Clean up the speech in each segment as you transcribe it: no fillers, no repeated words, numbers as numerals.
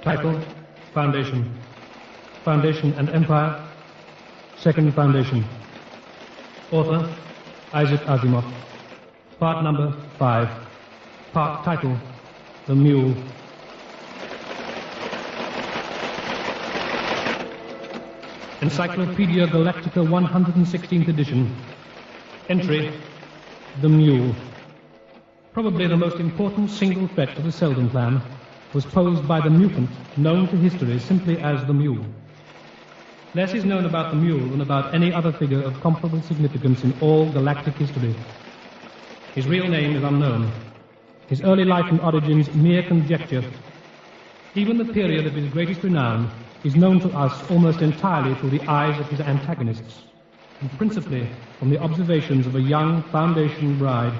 Title, Foundation. Foundation and Empire, Second Foundation. Author, Isaac Asimov. Part number 5. Part title, The Mule. Encyclopedia Galactica 116th edition. Entry, The Mule. Probably the most important single threat to the Seldon plan was posed by the mutant known to history simply as the Mule. Less is known about the Mule than about any other figure of comparable significance in all galactic history. His real name is unknown. His early life and origins mere conjecture. Even the period of his greatest renown is known to us almost entirely through the eyes of his antagonists, and principally from the observations of a young Foundation bride.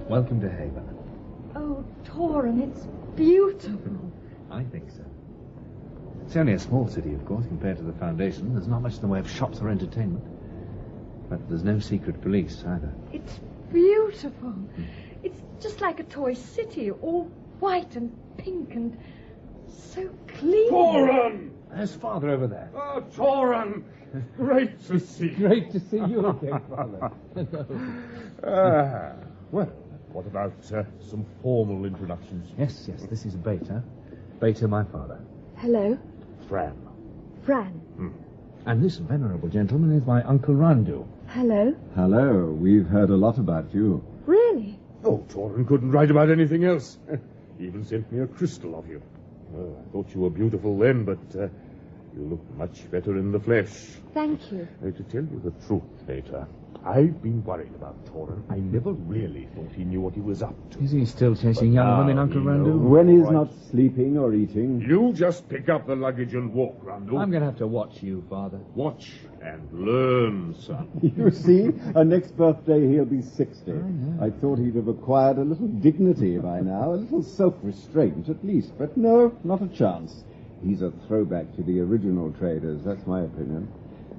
Welcome to Haven. Oh, Torin, it's beautiful. I think so. It's only a small city, of course, compared to the Foundation. There's not much in the way of shops or entertainment. But there's no secret police, either. It's beautiful. It's just like a toy city, all white and pink and so clean. Torin! There's Father over there. Oh, Torin! Great to see you. Great to see you again, Father. Well, what about some formal introductions? Yes, this is Beta. Beta, my father. Hello, Fran. Fran. And this venerable gentleman is my Uncle Randu. Hello. Hello, we've heard a lot about you. Really? Oh, Torin couldn't write about anything else. He even sent me a crystal of you. Well, I thought you were beautiful then, but you look much better in the flesh. Thank you. To tell you the truth, Beta, I've been worried about Torin. I never really thought he knew what he was up to. Is he still chasing young women, Uncle Randu? When he's not sleeping or eating. You just pick up the luggage and walk, Randu. I'm going to have to watch you, Father. Watch and learn, son. You see, next birthday he'll be 60. I thought he'd have acquired a little dignity by now, a little self-restraint at least. But no, not a chance. He's a throwback to the original traders, that's my opinion.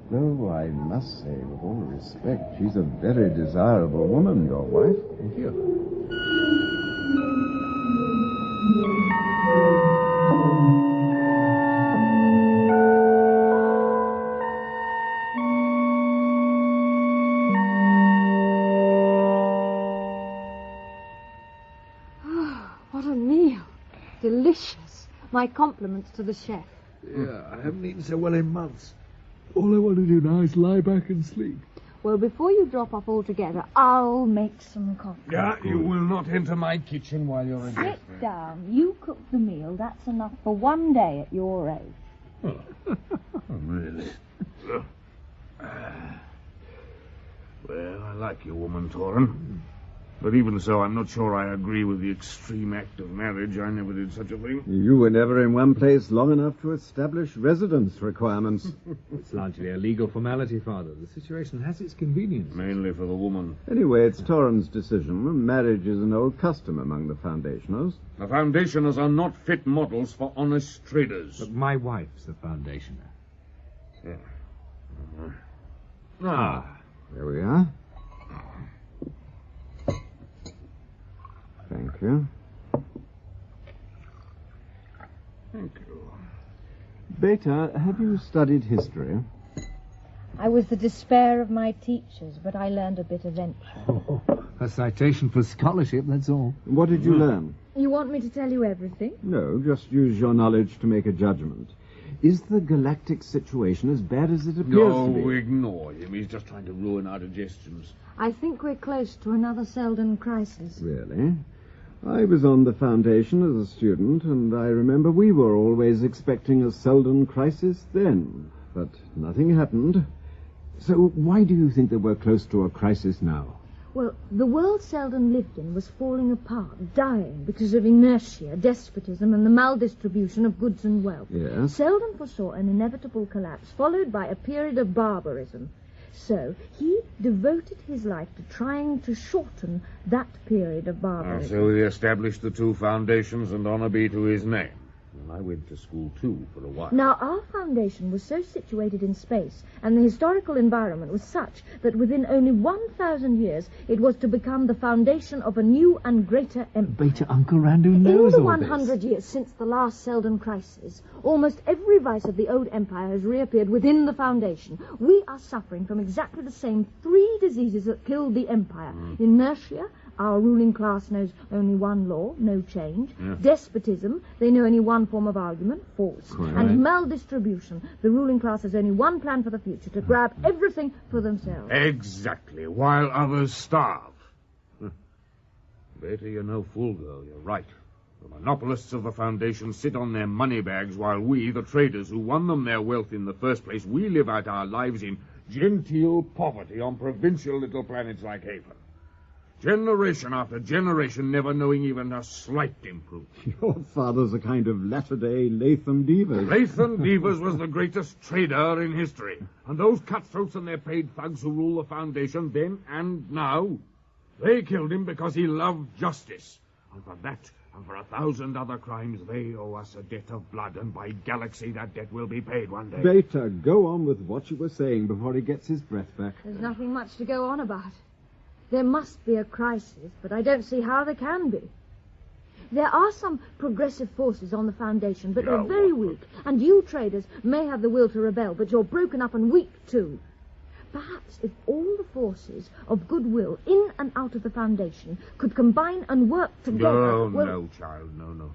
Though I must say, with all respect, she's a very desirable woman, your wife. Thank you. Oh, what a meal. Delicious. My compliments to the chef. Yeah, I haven't eaten so well in months. All I want to do now is lie back and sleep. Well, before you drop off altogether, I'll make some coffee. Yeah, you will not enter my kitchen while you're in here. Sit down. You cook the meal. That's enough for one day at your age. Oh, really? Well, I like your woman, Torin. But even so, I'm not sure I agree with the extreme act of marriage. I never did such a thing. You were never in one place long enough to establish residence requirements. It's largely a legal formality, Father. The situation has its convenience. Mainly for the woman. Anyway, it's Torin's decision. Marriage is an old custom among the Foundationers. The Foundationers are not fit models for honest traders. But my wife's a Foundationer. Yeah. There we are. Thank you. Thank you. Beta, have you studied history? I was the despair of my teachers, but I learned a bit eventually. Oh, a citation for scholarship, that's all. What did you learn? You want me to tell you everything? No, just use your knowledge to make a judgment. Is the galactic situation as bad as it appears to be? No, ignore him. He's just trying to ruin our digestions. I think we're close to another Seldon crisis. Really? I was on the Foundation as a student, and I remember we were always expecting a Seldon crisis then. But nothing happened. So why do you think that we're close to a crisis now? Well, the world Seldon lived in was falling apart, dying because of inertia, despotism, and the maldistribution of goods and wealth. Yes? Seldon foresaw an inevitable collapse, followed by a period of barbarism. So he devoted his life to trying to shorten that period of barbarism. So he established the two foundations, and honor be to his name. And I went to school, too, for a while. Now, our foundation was so situated in space, and the historical environment was such that within only 1,000 years it was to become the foundation of a new and greater empire. Beta Uncle Randu knows In the all 100 years since the last Seldon crisis, almost every vice of the old empire has reappeared within the foundation. We are suffering from exactly the same 3 diseases that killed the empire. Inertia, our ruling class knows only one law, no change. Despotism, they know only one form of argument, force. Quite And maldistribution, the ruling class has only one plan for the future, to grab everything for themselves. Exactly, while others starve. Beta, you're no fool, girl. You're right. The monopolists of the Foundation sit on their money bags while we, the traders who won them their wealth in the first place, we live out our lives in genteel poverty on provincial little planets like Haven. Generation after generation never knowing even a slight improvement. Your father's a kind of latter-day Latham Devers. Latham Devers was the greatest trader in history. And those cutthroats and their paid thugs who rule the Foundation then and now, they killed him because he loved justice. And for that, and for 1,000 other crimes, they owe us a debt of blood, and by galaxy, that debt will be paid one day. Beta, go on with what you were saying before he gets his breath back. There's nothing much to go on about. There must be a crisis, but I don't see how there can be. There are some progressive forces on the Foundation, but they're very weak, and you traders may have the will to rebel, but you're broken up and weak too. Perhaps if all the forces of goodwill in and out of the Foundation could combine and work together... No, child, no.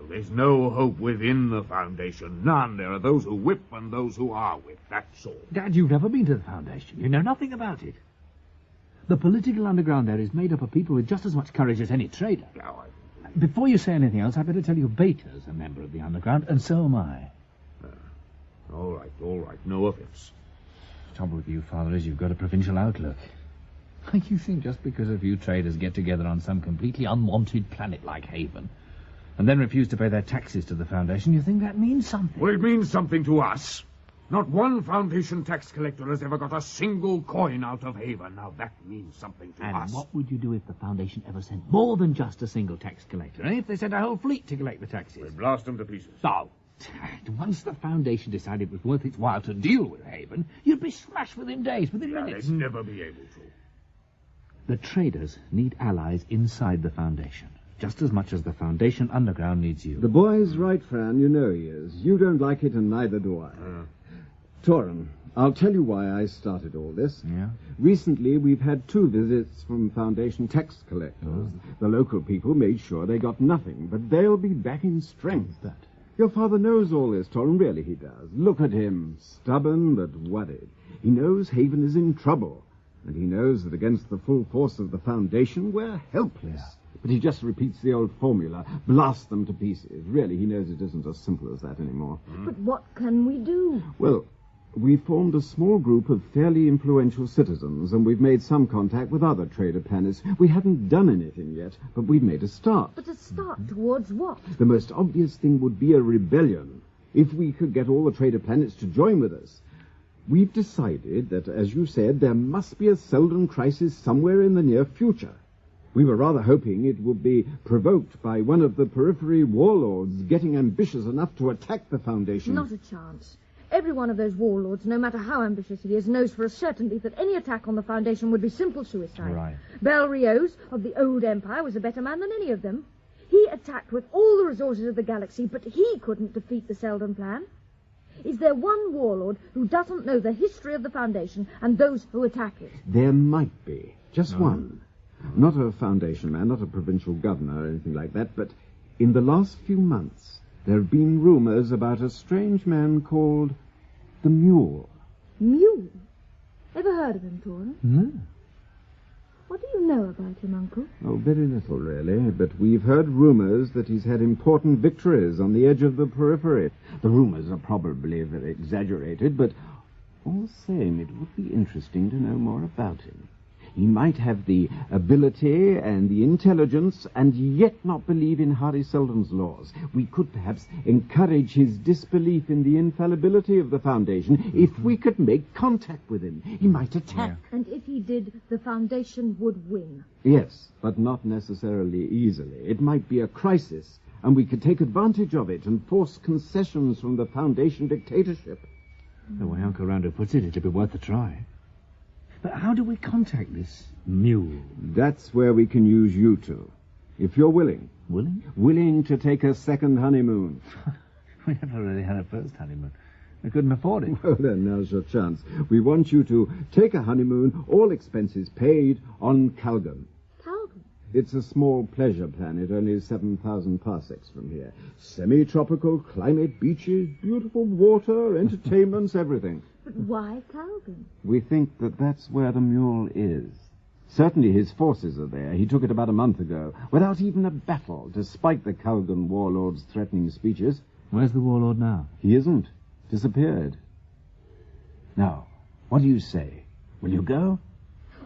There's no hope within the Foundation. None. There are those who whip and those who are whipped. That's all. Dad, you've never been to the Foundation. You know nothing about it. The political underground there is made up of people with just as much courage as any trader. Before you say anything else, I better tell you Beta's a member of the underground, and so am I. All right. No offense. The trouble with you, Father, is you've got a provincial outlook. You think just because a few traders get together on some completely unwanted planet like Haven, and then refuse to pay their taxes to the Foundation, you think that means something? Well, it means something to us. Not one Foundation tax collector has ever got a single coin out of Haven. Now, that means something to us. And what would you do if the Foundation ever sent more than just a single tax collector? If they sent a whole fleet to collect the taxes? We'd blast them to pieces. So, once the Foundation decided it was worth its while to deal with Haven, you'd be smashed within days, within minutes. They'd never be able to. The traders need allies inside the Foundation, just as much as the Foundation underground needs you. The boy's right, Fran. You know he is. You don't like it, and neither do I. Torin, I'll tell you why I started all this. Yeah? Recently, we've had 2 visits from Foundation tax collectors. The local people made sure they got nothing, but they'll be back in strength. Your father knows all this, Torin. Really, he does. Look at him. Stubborn, but worried. He knows Haven is in trouble, and he knows that against the full force of the Foundation, we're helpless. But he just repeats the old formula, blast them to pieces. Really, he knows it isn't as simple as that anymore. But what can we do? Well, we formed a small group of fairly influential citizens, and we've made some contact with other trader planets. We haven't done anything yet, but we've made a start. But a start towards what? The most obvious thing would be a rebellion, if we could get all the trader planets to join with us. We've decided that, as you said, there must be a Seldon crisis somewhere in the near future. We were rather hoping it would be provoked by one of the periphery warlords getting ambitious enough to attack the Foundation. Not a chance. Every one of those warlords, no matter how ambitious he is, knows for a certainty that any attack on the Foundation would be simple suicide. Right. Bel Rios of the old empire was a better man than any of them. He attacked with all the resources of the galaxy, but he couldn't defeat the Seldon plan. Is there one warlord who doesn't know the history of the Foundation and those who attack it? There might be. Just one. Not a Foundation man, not a provincial governor or anything like that, but in the last few months, there have been rumors about a strange man called the Mule. Mule? Ever heard of him, Torin? No. What do you know about him, Uncle? Oh, very little, really, but we've heard rumors that he's had important victories on the edge of the periphery. The rumors are probably very exaggerated, but all the same, it would be interesting to know more about him. He might have the ability and the intelligence and yet not believe in Hari Seldon's laws. We could perhaps encourage his disbelief in the infallibility of the Foundation if we could make contact with him. He might attack. Yeah. And if he did, the Foundation would win. Yes, but not necessarily easily. It might be a crisis, and we could take advantage of it and force concessions from the Foundation dictatorship. The way Uncle Rando puts it, it'd be worth a try. But how do we contact this mule? That's where we can use you two. If you're willing. Willing? Willing to take a second honeymoon. We never really had a first honeymoon. We couldn't afford it. Well, then, now's your chance. We want you to take a honeymoon, all expenses paid, on Calgon. Calgon? It's a small pleasure planet, only 7,000 parsecs from here. Semi-tropical climate, beaches, beautiful water, entertainments, everything. But why Calgon? We think that that's where the mule is. Certainly his forces are there. He took it about a month ago, without even a battle, despite the Calgon warlord's threatening speeches. Where's the warlord now? He isn't. Disappeared. Now, what do you say? Will you go?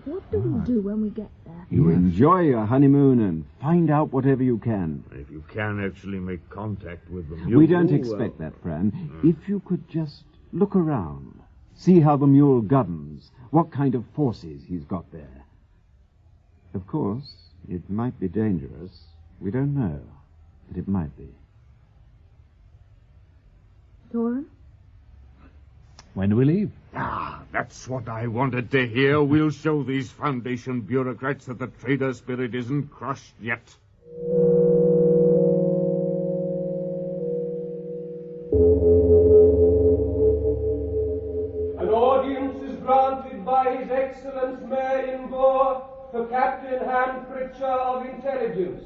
What do we do when we get there? You enjoy your honeymoon and find out whatever you can. If you can actually make contact with the mule... We don't expect that, Fran. If you could just look around, see how the mule governs, what kind of forces he's got there. Of course, it might be dangerous. We don't know, but it might be. Doran? When do we leave? Ah, that's what I wanted to hear. We'll show these Foundation bureaucrats that the trader spirit isn't crushed yet. An audience is granted by His Excellence Mayor Ingor for Captain Han Pritchard of Intelligence.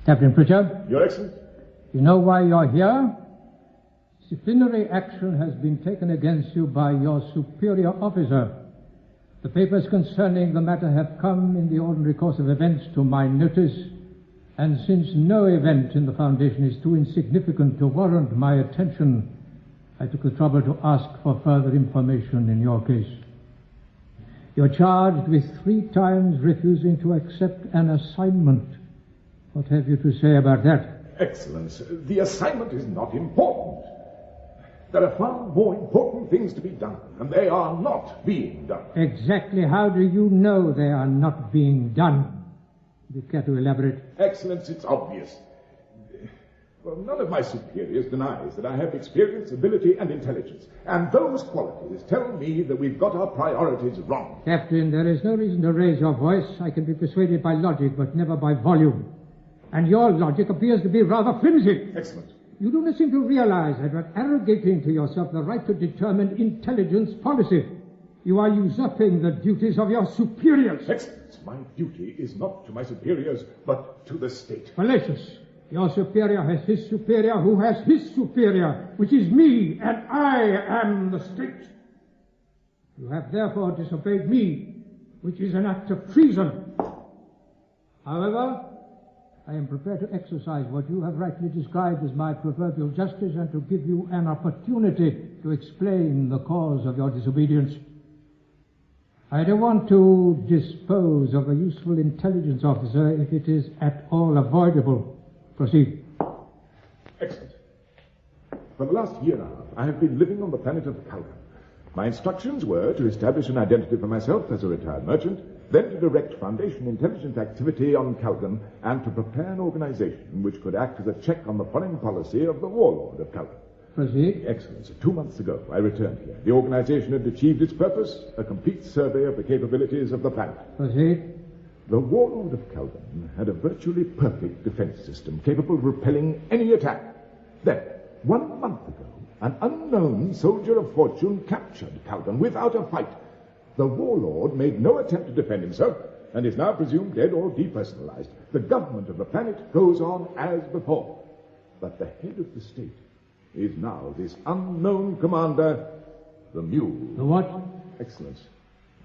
Captain Pritchard? Your Excellency? You know why you're here? Disciplinary action has been taken against you by your superior officer. The papers concerning the matter have come in the ordinary course of events to my notice, and since no event in the Foundation is too insignificant to warrant my attention, I took the trouble to ask for further information in your case. You're charged with 3 times refusing to accept an assignment. What have you to say about that? Excellence, the assignment is not important. There are far more important things to be done, and they are not being done. Exactly how do you know they are not being done? Do you care to elaborate? Excellence, it's obvious. Well, none of my superiors denies that I have experience, ability, and intelligence. And those qualities tell me that we've got our priorities wrong. Captain, there is no reason to raise your voice. I can be persuaded by logic, but never by volume. And your logic appears to be rather flimsy. Excellent. You do not seem to realize that you're arrogating to yourself the right to determine intelligence policy. You are usurping the duties of your superiors. Excellence, my duty is not to my superiors, but to the state. Fallacious. Your superior has his superior who has his superior, which is me, and I am the state. You have therefore disobeyed me, which is an act of treason. However, I am prepared to exercise what you have rightly described as my proverbial justice and to give you an opportunity to explain the cause of your disobedience. I don't want to dispose of a useful intelligence officer if it is at all avoidable. Proceed. Excellent. For the last year and a half, I have been living on the planet of Calgon. My instructions were to establish an identity for myself as a retired merchant, then to direct Foundation intelligence activity on Calgon, and to prepare an organization which could act as a check on the foreign policy of the warlord of Calgon. Proceed. Excellency, 2 months ago, I returned here. The organization had achieved its purpose, a complete survey of the capabilities of the planet. Proceed. The warlord of Calgon had a virtually perfect defense system capable of repelling any attack. Then, 1 month ago, an unknown soldier of fortune captured Calgon without a fight. The warlord made no attempt to defend himself and is now presumed dead or depersonalized. The government of the planet goes on as before. But the head of the state is now this unknown commander, the Mule. The what? Excellence.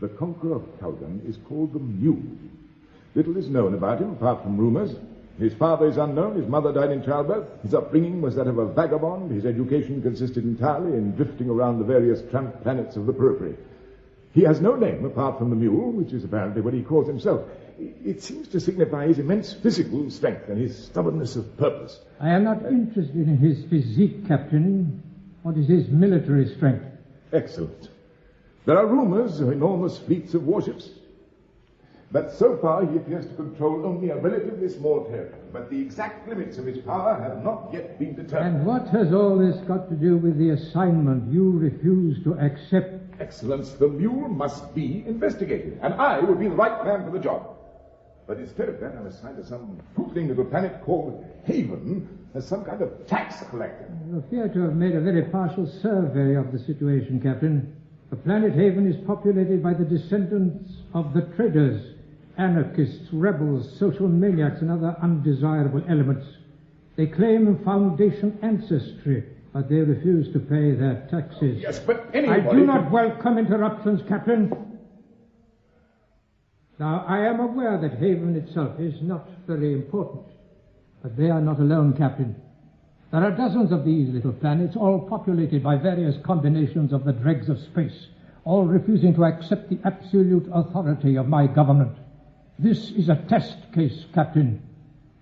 the conqueror of Calgon is called the Mule. Little is known about him, apart from rumors. His father is unknown, his mother died in childbirth, his upbringing was that of a vagabond, his education consisted entirely in drifting around the various tramp planets of the periphery. He has no name apart from the Mule, which is apparently what he calls himself. It seems to signify his immense physical strength and his stubbornness of purpose. I am not interested in his physique, Captain. What is his military strength? Excellent. There are rumors of enormous fleets of warships. But so far he appears to control only a relatively small territory. But the exact limits of his power have not yet been determined. And what has all this got to do with the assignment you refuse to accept? Excellence, the Mule must be investigated, and I would be the right man for the job. But instead of that, I'm assigned to some footling little planet called Haven as some kind of tax collector. You appear to have made a very partial survey of the situation, Captain. The planet Haven is populated by the descendants of the traders, anarchists, rebels, social maniacs, and other undesirable elements. They claim Foundation ancestry, but they refuse to pay their taxes. Yes, but anybody... I do not welcome interruptions, Captain. Now, I am aware that Haven itself is not very important, but they are not alone, Captain. There are dozens of these little planets, all populated by various combinations of the dregs of space, all refusing to accept the absolute authority of my government. This is a test case, Captain.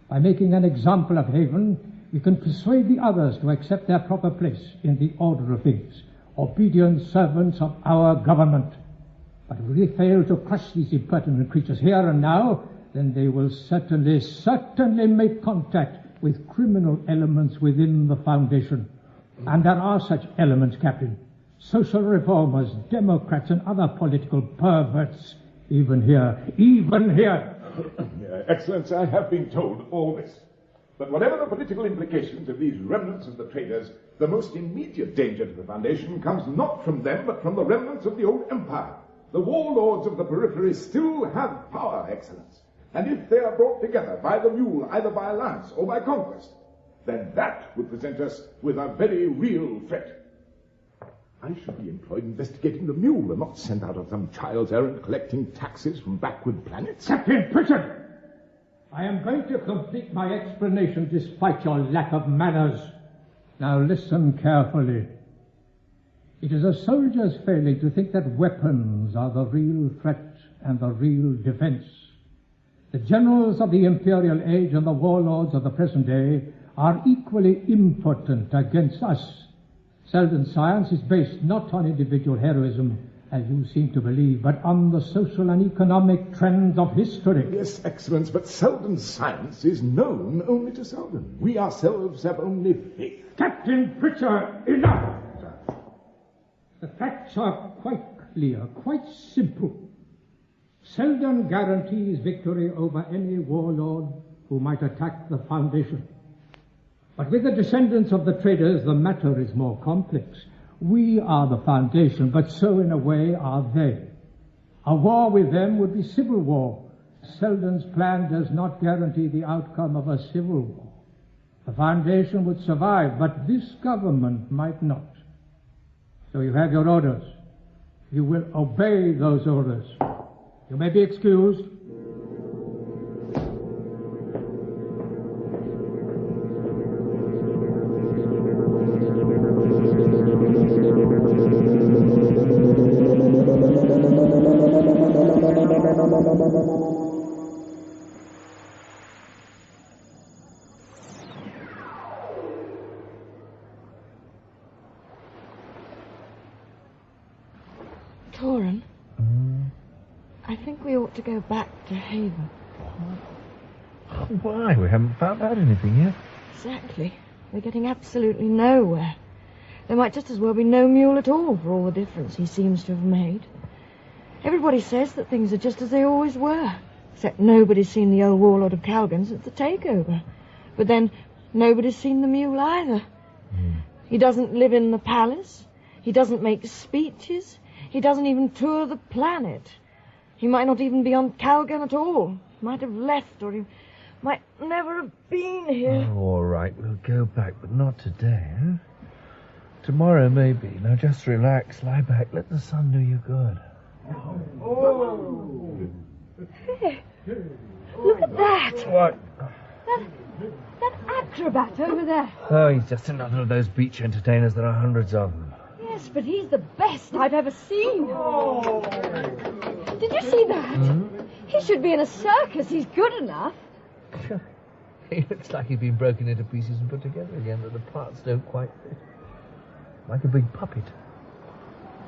By making an example of Haven, we can persuade the others to accept their proper place in the order of things, obedient servants of our government. But if we fail to crush these impertinent creatures here and now, then they will certainly make contact with criminal elements within the Foundation. And there are such elements, Captain. Social reformers, Democrats, and other political perverts, even here. Excellence, I have been told all this. But whatever the political implications of these remnants of the traders, the most immediate danger to the Foundation comes not from them, but from the remnants of the old empire. The warlords of the periphery still have power, Excellence. And if they are brought together by the Mule, either by alliance or by conquest, then that would present us with a very real threat. I should be employed investigating the Mule and not sent out on some child's errand collecting taxes from backward planets. Captain Pritchard! I am going to complete my explanation despite your lack of manners. Now listen carefully. It is a soldier's failing to think that weapons are the real threat and the real defense. The generals of the imperial age and the warlords of the present day are equally impotent against us. Seldon's science is based not on individual heroism, as you seem to believe, but on the social and economic trends of history. Yes, Excellence, but Seldon's science is known only to Seldon. We ourselves have only faith. Captain Pritchard, enough! The facts are quite clear, quite simple. Seldon guarantees victory over any warlord who might attack the Foundation. But with the descendants of the traders, the matter is more complex. We are the Foundation, but so in a way are they. A war with them would be civil war. Seldon's plan does not guarantee the outcome of a civil war. The Foundation would survive, but this government might not. So you have your orders. You will obey those orders. You may be excused. Torin, I think we ought to go back to Haven. Why? We haven't found out anything yet. Exactly. We're getting absolutely nowhere. There might just as well be no Mule at all, for all the difference he seems to have made. Everybody says that things are just as they always were, except nobody's seen the old warlord of Calgon since the takeover. But then, nobody's seen the Mule either. He doesn't live in the palace. He doesn't make speeches. He doesn't even tour the planet. He might not even be on Calgon at all. He might have left, or he might never have been here. Oh, all right, we'll go back, but not today, huh? Tomorrow, maybe. Now, just relax, lie back, let the sun do you good. Hey, look at that. What? That acrobat over there. Oh, he's just another of those beach entertainers. There are hundreds of them. Yes, but he's the best I've ever seen. Did you see that? Mm-hmm. He should be in a circus. He's good enough. He looks like he'd been broken into pieces and put together again, but the parts don't quite fit. Like a big puppet.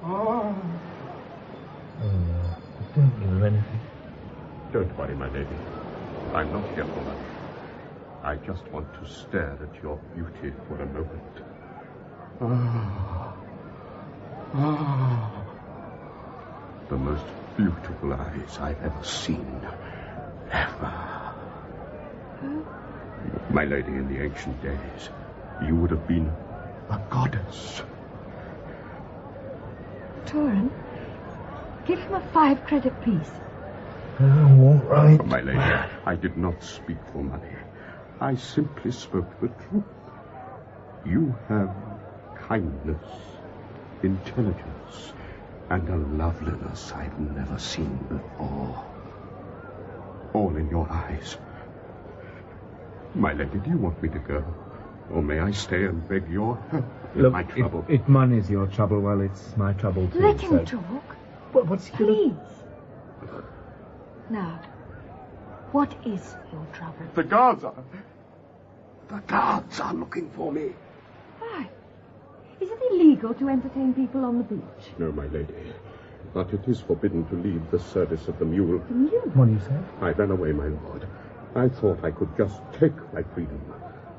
Oh, don't give her anything. Don't worry, my lady. I'm not here for much. I just want to stare at your beauty for a moment. The most beautiful eyes I've ever seen. Ever. My lady, in the ancient days, you would have been a goddess. Torin, give him a 5-credit piece. Oh, all right. My lady, I did not speak for money. I simply spoke the truth. You have kindness, intelligence, and a loveliness I've never seen before. All in your eyes. My lady, do you want me to go? Or may I stay and beg your help in my trouble? If money's your trouble, well, it's my trouble too. Let him talk. What's he Please. Now, what is your trouble? The guards are looking for me. Why? Is it illegal to entertain people on the beach? No, my lady. But it is forbidden to leave the service of the mule. The mule? What do you say? I ran away, my lord. I thought I could just take my freedom.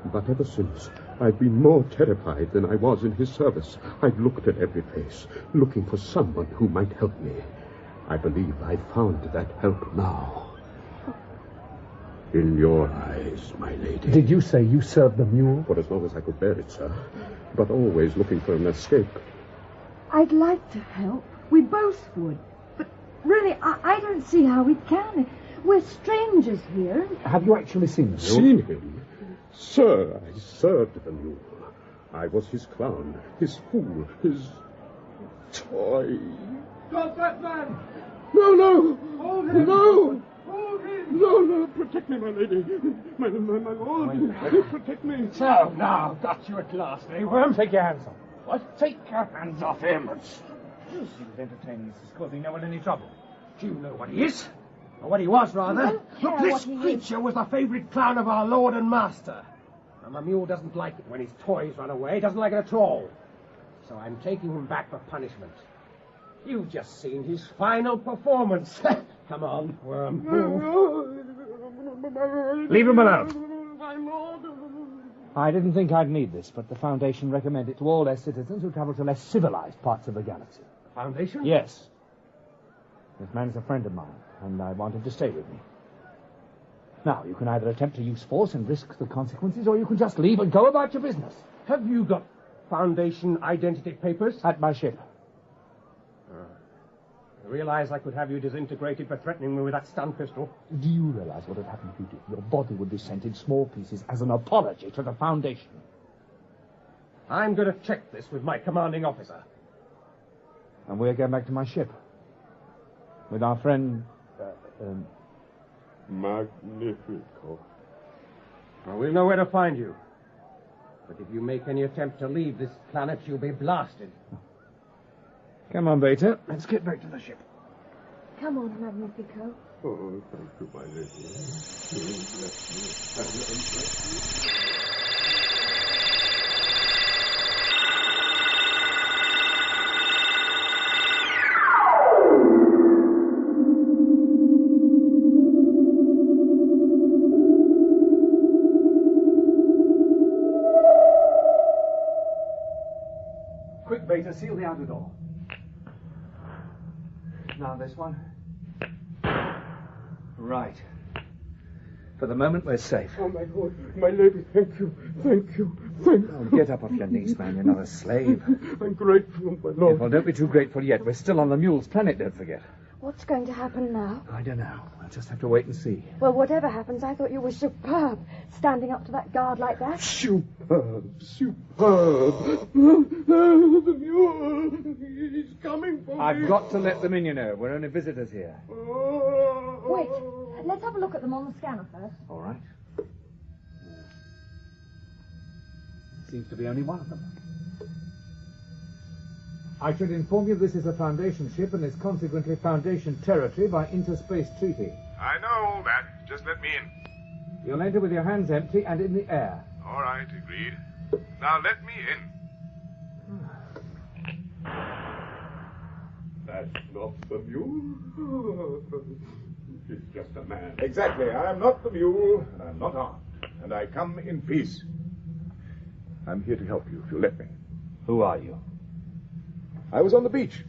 But ever since, I've been more terrified than I was in his service. I've looked at every face, looking for someone who might help me. I believe I've found that help now. In your eyes, my lady. Did you say you served the mule? For as long as I could bear it, sir. But always looking for an escape. I'd like to help. We both would. But really, I don't see how we can. We're strangers here. Have you actually seen the mule? Seen him? Sir, I served the mule. I was his clown, his fool, his toy. Stop that man! No! Hold him! No! Hold him! No, protect me, my lady. My lord, protect me. So, now, got you at last, eh, Worm? Take your hands off. What? Take your hands off him. He was entertaining us, causing no one any trouble. Do you know what he is? Or what he was, rather? Look, this creature was the favourite clown of our lord and master. And the mule doesn't like it when his toys run away. He doesn't like it at all. So I'm taking him back for punishment. You've just seen his final performance. Come on, Worm. Leave him alone. I didn't think I'd need this, but the Foundation recommend it to all their citizens who travel to less civilized parts of the galaxy. Foundation? Yes. This man is a friend of mine, and I want him to stay with me. Now, you can either attempt to use force and risk the consequences, or you can just leave and go about your business. Have you got Foundation identity papers? At my ship. I realize I could have you disintegrated for threatening me with that stun pistol. Do you realize what would happen if you did? Your body would be sent in small pieces as an apology to the Foundation. I'm going to check this with my commanding officer. And we're going back to my ship. With our friend... Magnifico. Well, we'll know where to find you. But if you make any attempt to leave this planet, you'll be blasted. Come on, Beta. Let's get back to the ship. Come on, Magnifico. Oh, thank you, my lady. Quick, Beta, seal the outer door. Now this one. Right. For the moment, we're safe. Oh, my lord, my lady, thank you. Oh, get up off your knees, man. You're not a slave. I'm grateful, my lord. Well, don't be too grateful yet. We're still on the mule's planet, don't forget. What's going to happen now? I don't know. I'll just have to wait and see. Well, whatever happens, I thought you were superb, standing up to that guard like that. Superb, superb. The mule, he's coming for me. I've got to let them in, you know. We're only visitors here. Wait, let's have a look at them on the scanner first. All right. Seems to be only one of them. I should inform you this is a Foundation ship and is consequently Foundation territory by interspace treaty. I know all that. Just let me in. You'll enter with your hands empty and in the air. All right, agreed. Now let me in. That's not the mule. It's just a man. Exactly. I'm not the mule, and I'm not armed. And I come in peace. I'm here to help you, if you'll let me. Who are you? I was on the beach.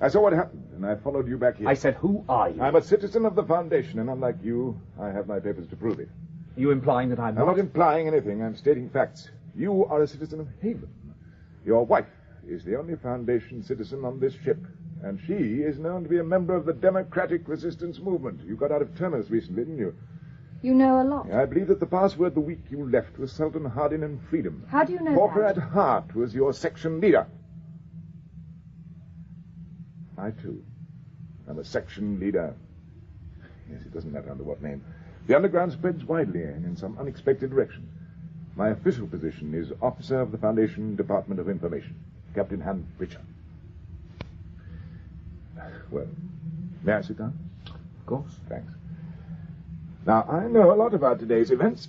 I saw what happened, and I followed you back here. I said, who are you? I'm a citizen of the Foundation, and unlike you, I have my papers to prove it. You implying that I'm I'm not implying anything. I'm stating facts. You are a citizen of Haven. Your wife is the only Foundation citizen on this ship, and she is known to be a member of the Democratic Resistance Movement. You got out of Turner's recently, didn't you? You know a lot. I believe that the password the week you left was Seldon, Hardin, and Freedom. How do you know Porter that? at Hart was your section leader. I, too, am a section leader. Yes, it doesn't matter under what name. The underground spreads widely and in some unexpected directions. My official position is Officer of the Foundation Department of Information, Captain Han Pritchard. Well, may I sit down? Of course. Thanks. Now, I know a lot about today's events.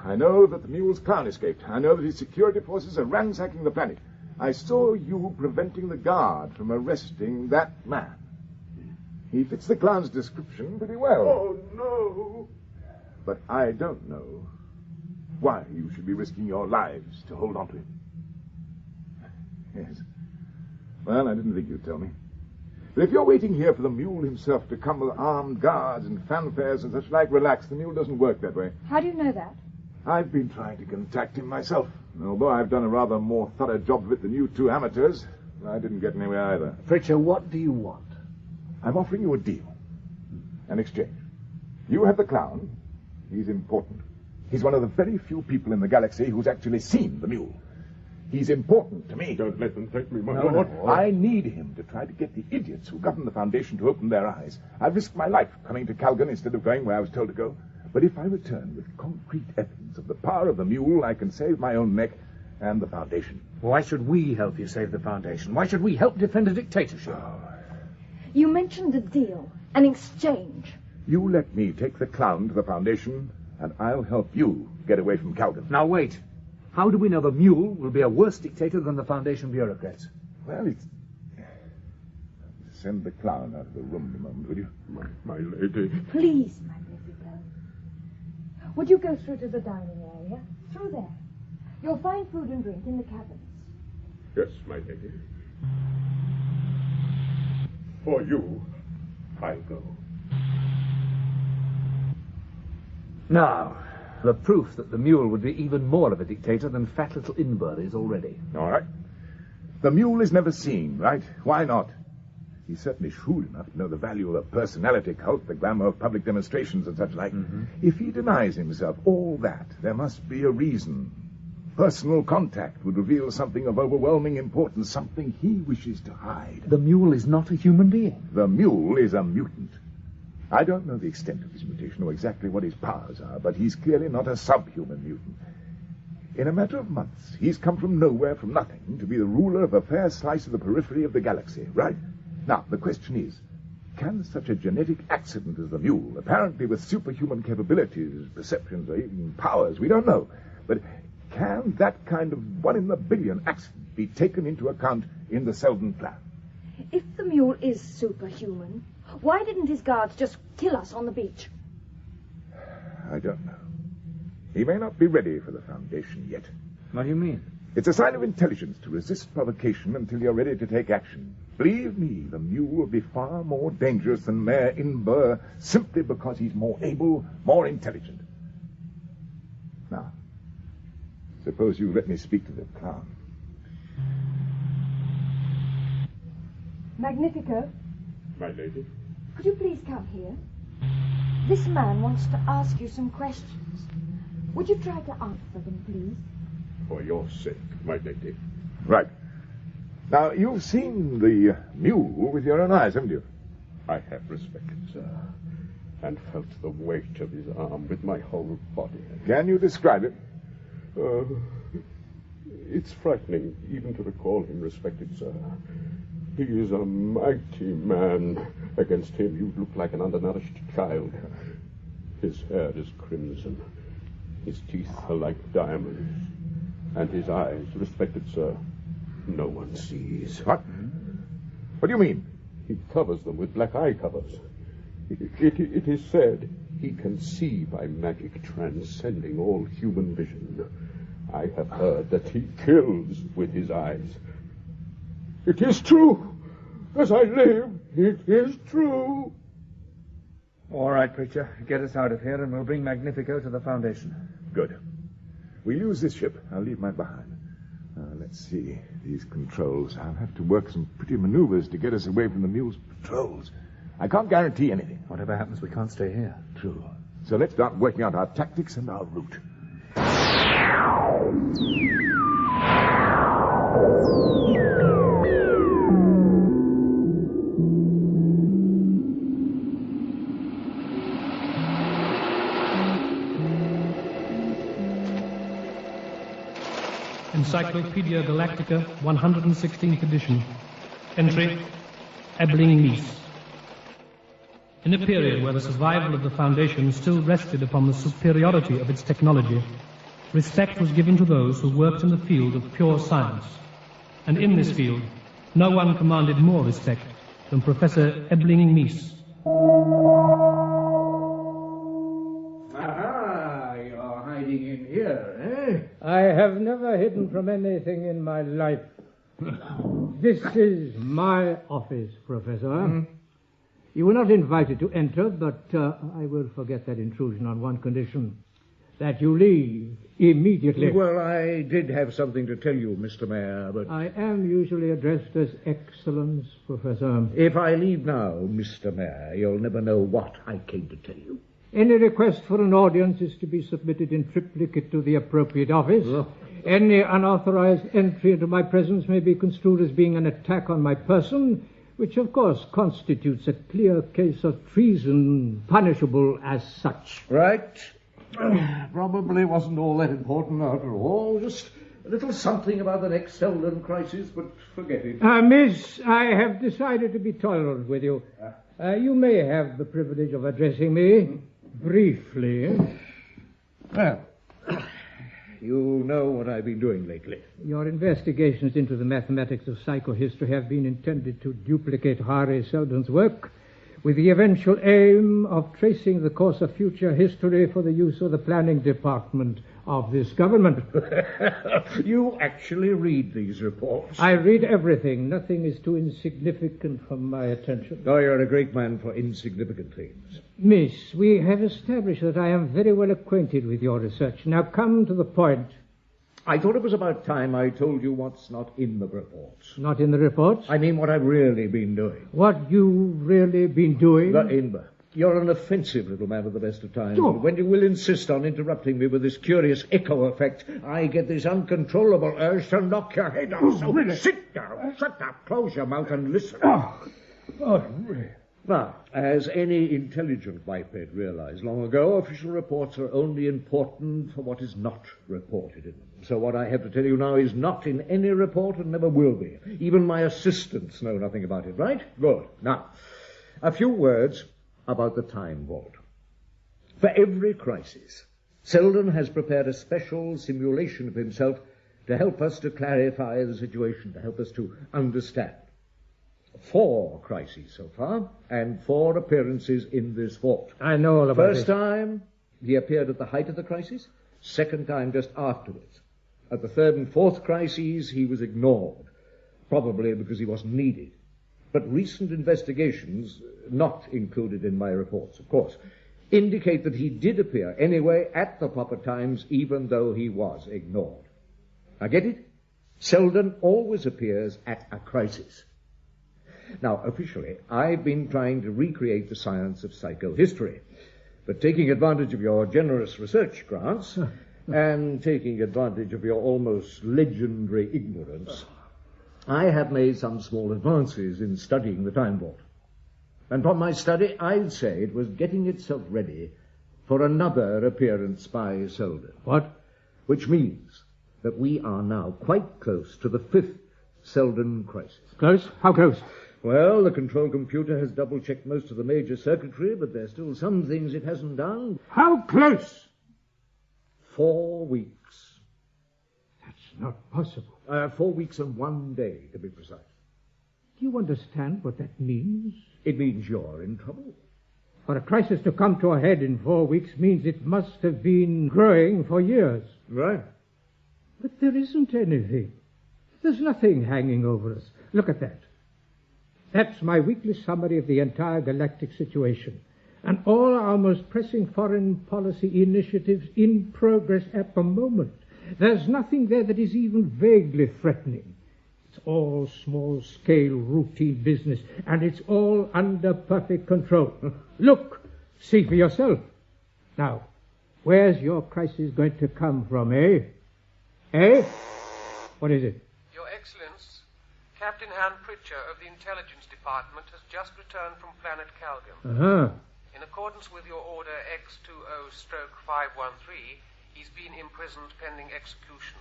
I know that the mule's clown escaped. I know that his security forces are ransacking the planet. I saw you preventing the guard from arresting that man. He fits the clown's description pretty well. Oh, no. But I don't know why you should be risking your lives to hold on to him. Yes. Well, I didn't think you'd tell me. But if you're waiting here for the mule himself to come with armed guards and fanfares and such like, relax. The mule doesn't work that way. How do you know that? I've been trying to contact him myself. Although I've done a rather more thorough job of it than you two amateurs, I didn't get anywhere either. Pritchard, what do you want? I'm offering you a deal. An exchange. You have the clown. He's important. He's one of the very few people in the galaxy who's actually seen the mule. He's important to me. Don't let them take me, my No, lord. I need him to try to get the idiots who govern the Foundation to open their eyes. I've risked my life coming to Calgon instead of going where I was told to go. But if I return with concrete evidence of the power of the mule, I can save my own neck and the Foundation. Why should we help you save the Foundation? Why should we help defend a dictatorship? You mentioned a deal, an exchange. You let me take the clown to the Foundation, and I'll help you get away from Calgon. Now, wait. How do we know the mule will be a worse dictator than the Foundation bureaucrats? Well, it's... Send the clown out of the room a moment, would you? My lady. Please, Magnifico. Would you go through to the dining area? Through there. You'll find food and drink in the cabins. Yes, my lady. For you, I'll go. Now, the proof that the mule would be even more of a dictator than fat little Inver is already. All right. The mule is never seen, right? Why not? He's certainly shrewd enough to know the value of a personality cult, the glamour of public demonstrations and such like. Mm-hmm. If he denies himself all that, there must be a reason. Personal contact would reveal something of overwhelming importance, something he wishes to hide. The mule is not a human being. The mule is a mutant. I don't know the extent of his mutation or exactly what his powers are, but he's clearly not a subhuman mutant. In a matter of months, he's come from nowhere, from nothing, to be the ruler of a fair slice of the periphery of the galaxy, right? Now, the question is, can such a genetic accident as the mule, apparently with superhuman capabilities, perceptions, or even powers, we don't know, but can that kind of one-in-a-billion accident be taken into account in the Seldon plan? If the mule is superhuman, why didn't his guards just kill us on the beach? I don't know. He may not be ready for the Foundation yet. What do you mean? It's a sign of intelligence to resist provocation until you're ready to take action. Believe me, the mule will be far more dangerous than Mayor Inver simply because he's more able, more intelligent. Now, suppose you let me speak to the clown. Magnifico. My lady. Could you please come here? This man wants to ask you some questions. Would you try to answer them, please? For your sake, my lady. Right. Now, you've seen the mule with your own eyes, haven't you? I have respected, sir, and felt the weight of his arm with my whole body. Can you describe it? It's frightening even to recall him, respected sir. He is a mighty man. Against him you'd look like an undernourished child. His hair is crimson. His teeth are like diamonds. And his eyes, respected sir, no one sees. What? What do you mean? He covers them with black eye covers. It is said he can see by magic transcending all human vision. I have heard that he kills with his eyes. It is true. As I live, it is true. All right, preacher. Get us out of here and we'll bring Magnifico to the Foundation. Good. We'll use this ship. I'll leave mine behind. Let's see. These controls. I'll have to work some pretty maneuvers to get us away from the mule's patrols. I can't guarantee anything. Whatever happens, we can't stay here. True. So let's start working out our tactics and our route. Encyclopedia Galactica, 116th edition. Entry, Ebbling Meese. In a period where the survival of the Foundation still rested upon the superiority of its technology, respect was given to those who worked in the field of pure science. And in this field, no one commanded more respect than Professor Ebbling Meese. Aha, you're hiding in here, eh? I have never hidden from anything in my life. This is my office, Professor. You were not invited to enter, but I will forget that intrusion on one condition. That you leave immediately. Well, I did have something to tell you, Mr. Mayor, but... I am usually addressed as Excellence, Professor. If I leave now, Mr. Mayor, you'll never know what I came to tell you. Any request for an audience is to be submitted in triplicate to the appropriate office. Any unauthorized entry into my presence may be construed as being an attack on my person, which of course constitutes a clear case of treason, punishable as such. Right. Probably wasn't all that important after all. Just a little something about the next Seldon crisis, but forget it. Miss, I have decided to be tolerant with you. You may have the privilege of addressing me briefly. Well, you know what I've been doing lately. Your investigations into the mathematics of psychohistory have been intended to duplicate Hari Seldon's work, with the eventual aim of tracing the course of future history for the use of the planning department of this government. You actually read these reports? I read everything. Nothing is too insignificant for my attention. Oh, you're a great man for insignificant things. Miss, we have established that I am very well acquainted with your research. Now come to the point. I thought it was about time I told you what's not in the reports. Not in the reports? I mean what I've really been doing. What you've really been doing? You're an offensive little man at the best of times. Oh. When you will insist on interrupting me with this curious echo effect, I get this uncontrollable urge to knock your head off. So really? Sit down, shut up, close your mouth and listen. Really? Now, as any intelligent biped realized long ago, official reports are only important for what is not reported in them. So what I have to tell you now is not in any report and never will be. Even my assistants know nothing about it, right? Good. Now, a few words about the time vault. For every crisis, Seldon has prepared a special simulation of himself to help us to clarify the situation, to help us to understand. 4 crises so far, and 4 appearances in this vault. I know all about it. First time, he appeared at the height of the crisis. Second time, just afterwards. At the 3rd and 4th crises, he was ignored, probably because he wasn't needed. But recent investigations, not included in my reports, of course, indicate that he did appear anyway at the proper times, even though he was ignored. Now get it? Seldon always appears at a crisis. Now, officially, I've been trying to recreate the science of psychohistory. But taking advantage of your generous research grants and taking advantage of your almost legendary ignorance, I have made some small advances in studying the Time Vault. And from my study, I'd say it was getting itself ready for another appearance by Seldon. What? Which means that we are now quite close to the 5th Seldon crisis. Close? How close? Well, the control computer has double-checked most of the major circuitry, but there's still some things it hasn't done. How close? 4 weeks. That's not possible. 4 weeks and 1 day, to be precise. Do you understand what that means? It means you're in trouble. For a crisis to come to a head in 4 weeks means it must have been growing for years. Right. But there isn't anything. There's nothing hanging over us. Look at that. That's my weekly summary of the entire galactic situation and all our most pressing foreign policy initiatives in progress at the moment. There's nothing there that is even vaguely threatening. It's all small-scale routine business, and it's all under perfect control. Look, see for yourself. Now, where's your crisis going to come from, eh? Eh? What is it? Your Excellence, Captain Han Pritchard of the Intelligence Department has just returned from planet Calgon. Uh-huh. In accordance with your order X20/513, he's been imprisoned pending execution.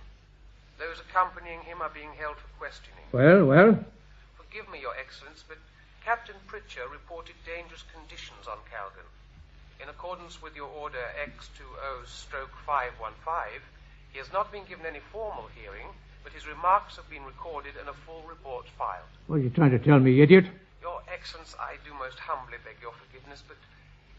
Those accompanying him are being held for questioning. Well? Forgive me, Your Excellence, but Captain Pritchard reported dangerous conditions on Calgon. In accordance with your order X20/515, he has not been given any formal hearing, but his remarks have been recorded and a full report filed. What are you trying to tell me, idiot? Your Excellence, I do most humbly beg your forgiveness, but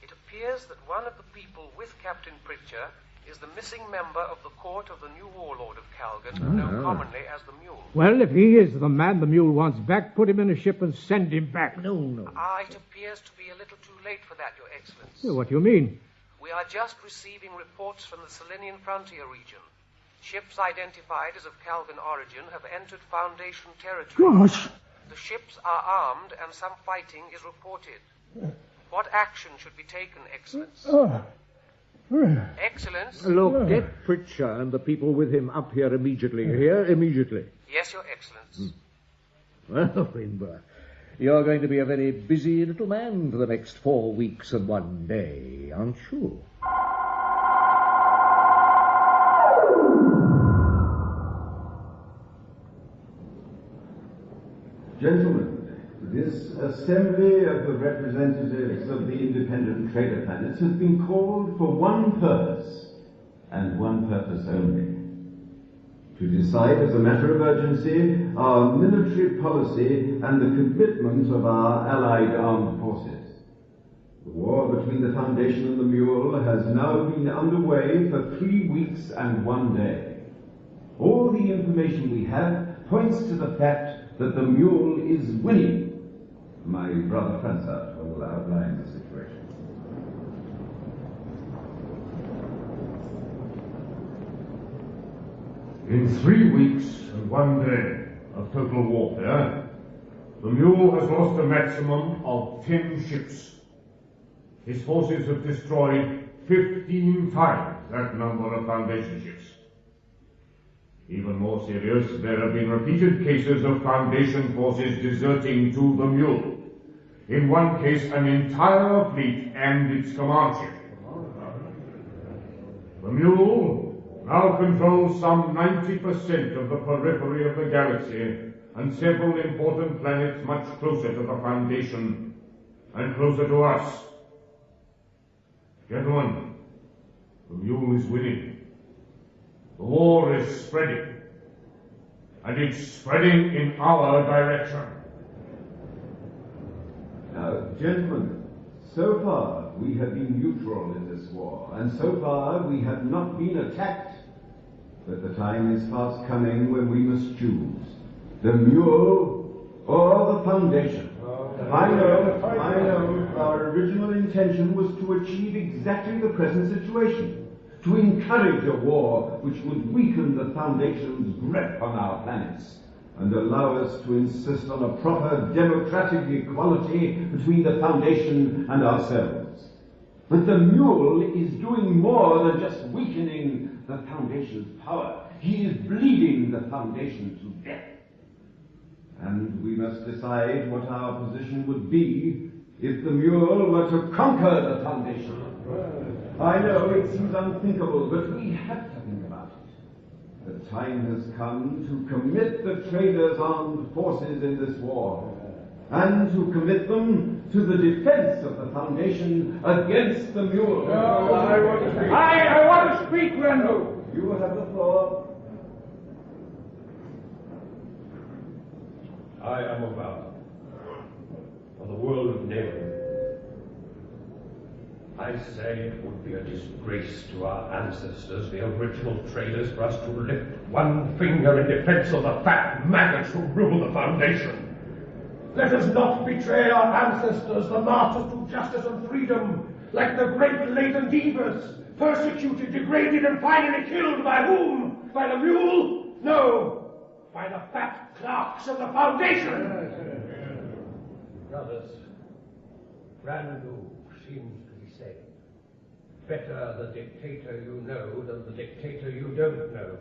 it appears that one of the people with Captain Pritchard is the missing member of the court of the new warlord of Calgon, known commonly as the Mule. Well, if he is the man the Mule wants back, put him in a ship and send him back. No. It appears to be a little too late for that, Your Excellence. What do you mean? We are just receiving reports from the Selenian frontier region. Ships identified as of Calgon origin have entered Foundation territory. Gosh! The ships are armed and some fighting is reported. What action should be taken, Excellence? Excellence? Look, get Pritchard and the people with him up here immediately. Here, immediately. Yes, Your Excellence. Well, Ringborough, you're going to be a very busy little man for the next 4 weeks and 1 day, aren't you? Gentlemen, this assembly of the representatives of the independent trader planets has been called for one purpose, and one purpose only. To decide as a matter of urgency our military policy and the commitment of our allied armed forces. The war between the Foundation and the Mule has now been underway for 3 weeks and 1 day. All the information we have points to the fact that the Mule is winning. My brother Francois will outline the situation. In 3 weeks and 1 day of total warfare, the Mule has lost a maximum of 10 ships. His forces have destroyed 15 times that number of Foundation ships. Even more serious, there have been repeated cases of Foundation forces deserting to the Mule. In one case, an entire fleet and its command ship. The Mule now controls some 90% of the periphery of the galaxy and several important planets much closer to the Foundation and closer to us. Gentlemen, the Mule is winning. The war is spreading, and it's spreading in our direction. Now, gentlemen, so far we have been neutral in this war, and so far we have not been attacked. But the time is fast coming when we must choose the Mule or the Foundation. I know our original intention was to achieve exactly the present situation. To encourage a war which would weaken the Foundation's grip on our planets. and allow us to insist on a proper democratic equality between the Foundation and ourselves. But the mule is doing more than just weakening the Foundation's power. He is bleeding the Foundation to death. And we must decide what our position would be if the mule were to conquer the Foundation. I know it seems unthinkable, but we have to think about it. The time has come to commit the traders' armed forces in this war, and to commit them to the defense of the Foundation against the mule. I want to speak, Randall. You have the floor. I am a vow for the world of Nehru. I say it would be a disgrace to our ancestors, the original traders, for us to lift one finger in defense of the fat maggots who rule the Foundation. Let us not betray our ancestors, the martyrs to justice and freedom, like the great latent divas, persecuted, degraded, and finally killed by whom? By the mule? No, by the fat clerks of the Foundation. Brothers, Randu seems to be saying, better the dictator you know than the dictator you don't know.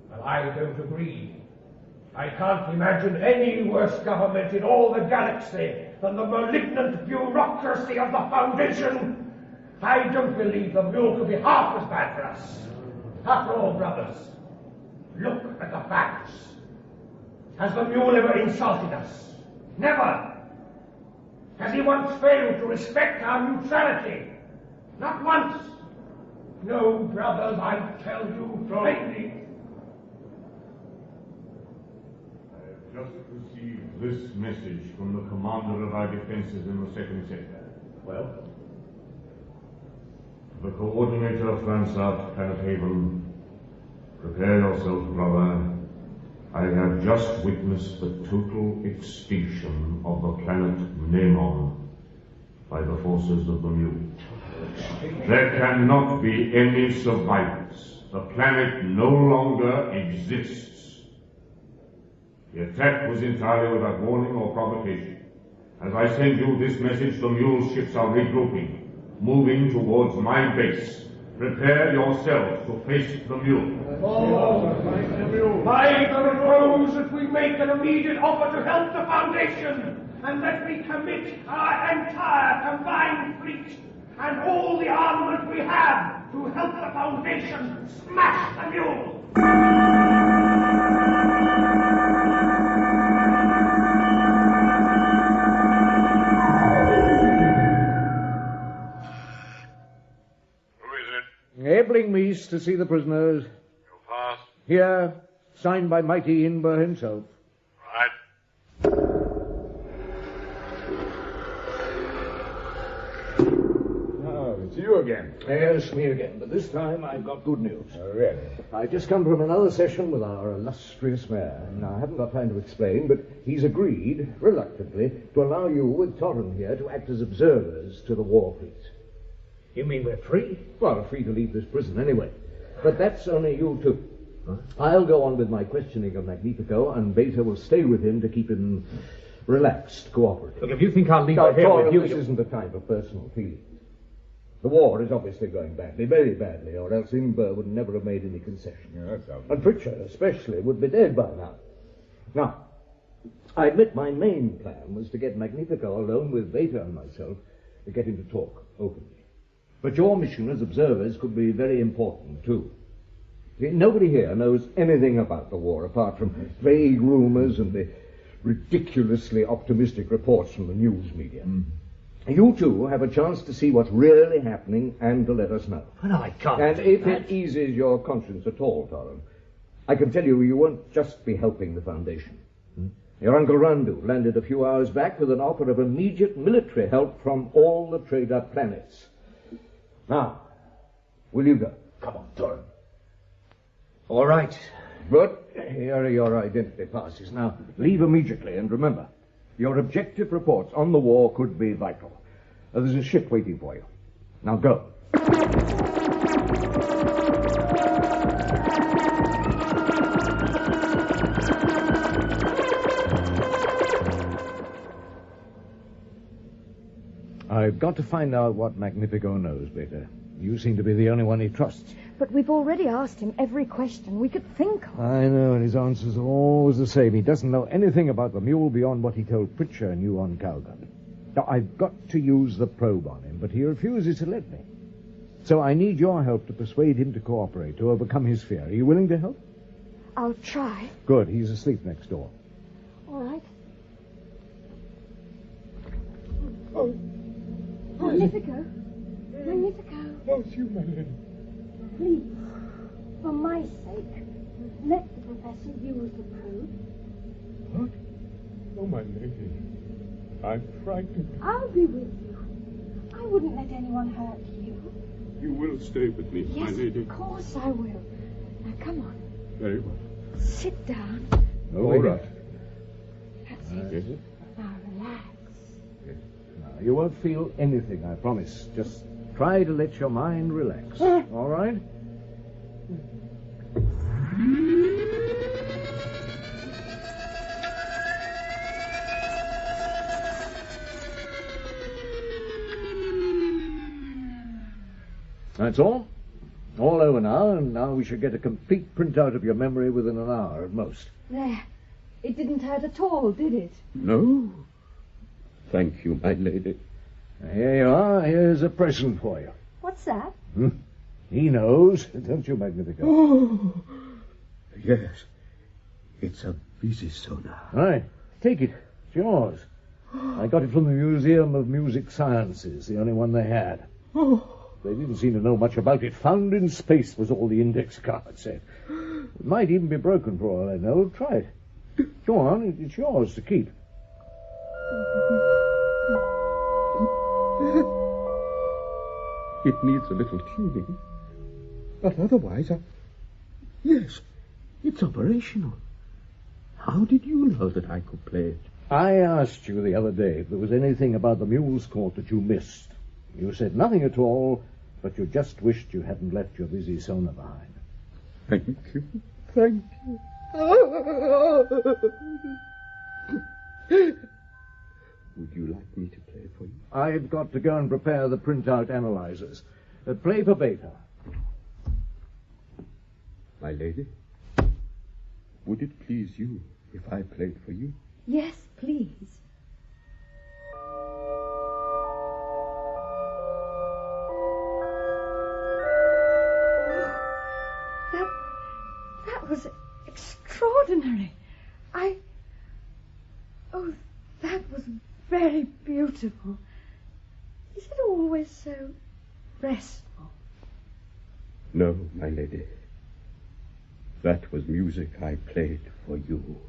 Well, I don't agree. I can't imagine any worse government in all the galaxy than the malignant bureaucracy of the Foundation. I don't believe the mule could be half as bad for us. After all, brothers, look at the facts. Has the mule ever insulted us? Never. Has he once failed to respect our neutrality? Not once. No, brothers, I tell you plainly. I have just received this message from the commander of our defenses in the second sector. Well? The coordinator of Fransart, Planet Haven. Prepare yourself, brother. I have just witnessed the total extinction of the planet Nemon by the forces of the mule. There cannot be any survivors. The planet no longer exists. The attack was entirely without warning or provocation. As I send you this message, the mule ships are regrouping, moving towards my base. Prepare yourselves to face the mule. I propose that we make an immediate offer to help the Foundation, and that we commit our entire combined fleet and all the armament we have to help the Foundation smash the mule. Enabling Meese to see the prisoners. You pass. Here, signed by mighty Inber himself. Right. Oh, it's you again. Yes, me again, but this time I've got good news. Oh, really? I've just come from another session with our illustrious mayor. Now, I haven't got time to explain, but he's agreed, reluctantly, to allow you with Torren here to act as observers to the war fleet. You mean we're free? Well, free to leave this prison anyway. But that's only you two. Huh? I'll go on with my questioning of Magnifico, and Beta will stay with him to keep him relaxed, cooperative. Look, if you think I'll leave her here with you... This isn't the time for personal feelings. The war is obviously going badly, very badly, or else Imber would never have made any concessions. Yeah, that's obvious. And Pritchard, especially, would be dead by now. Now, I admit my main plan was to get Magnifico alone with Beta and myself to get him to talk openly. But your mission as observers could be very important, too. See, nobody here knows anything about the war, apart from vague rumors and the ridiculously optimistic reports from the news media. You two have a chance to see what's really happening and to let us know. Well, I can't And do if that. it eases your conscience at all, Torren, I can tell you won't just be helping the Foundation. Your Uncle Randu landed a few hours back with an offer of immediate military help from all the trader planets. Now, will you go? Come on, Torren. All right. Good. Here are your identity passes. Now, leave immediately, and remember, your objective reports on the war could be vital. There's a ship waiting for you. Now go. I've got to find out what Magnifico knows, Beta. You seem to be the only one he trusts. But we've already asked him every question we could think of. I know, and his answers are always the same. He doesn't know anything about the mule beyond what he told Pritchard and you on Calgon. Now, I've got to use the probe on him, but he refuses to let me. So I need your help to persuade him to cooperate, to overcome his fear. Are you willing to help? I'll try. Good. He's asleep next door. All right. Oh. Magnifico. Magnifico. Oh, it's you, my lady. Please, for my sake, let the professor use the probe. What? Oh, my lady. I'm frightened. I'll be with you. I wouldn't let anyone hurt you. You will stay with me, my Yes, lady. of course I will. Now, come on. Very well. Sit down. All right. That's it. Is it? Now, relax. Now, you won't feel anything, I promise. Just try to let your mind relax. All right? That's all. All over now, and now we should get a complete printout of your memory within an hour at most. There. It didn't hurt at all, did it? No. Thank you, my lady. Here you are. Here's a present for you. What's that? He knows, don't you, Magnifico? Oh, yes. It's a visisona. Right. Take it. It's yours. I got it from the Museum of Music Sciences, the only one they had. Oh. They didn't seem to know much about it. Found in space was all the index card said. It might even be broken for all I know. Try it. Go on, it's yours to keep. It needs a little tuning. But otherwise, yes, it's operational. How did you know that I could play it? I asked you the other day if there was anything about the Mule's Court that you missed. You said nothing at all, but you just wished you hadn't left your busy Sona behind. Thank you. Thank you. Would you like me to play for you? I've got to go and prepare the printout analyzers. Play for Beta. My lady, would it please you if I played for you? Yes, please. That was extraordinary. Oh, that was very beautiful. Is it always so restful? No, my lady. That was music I played for you.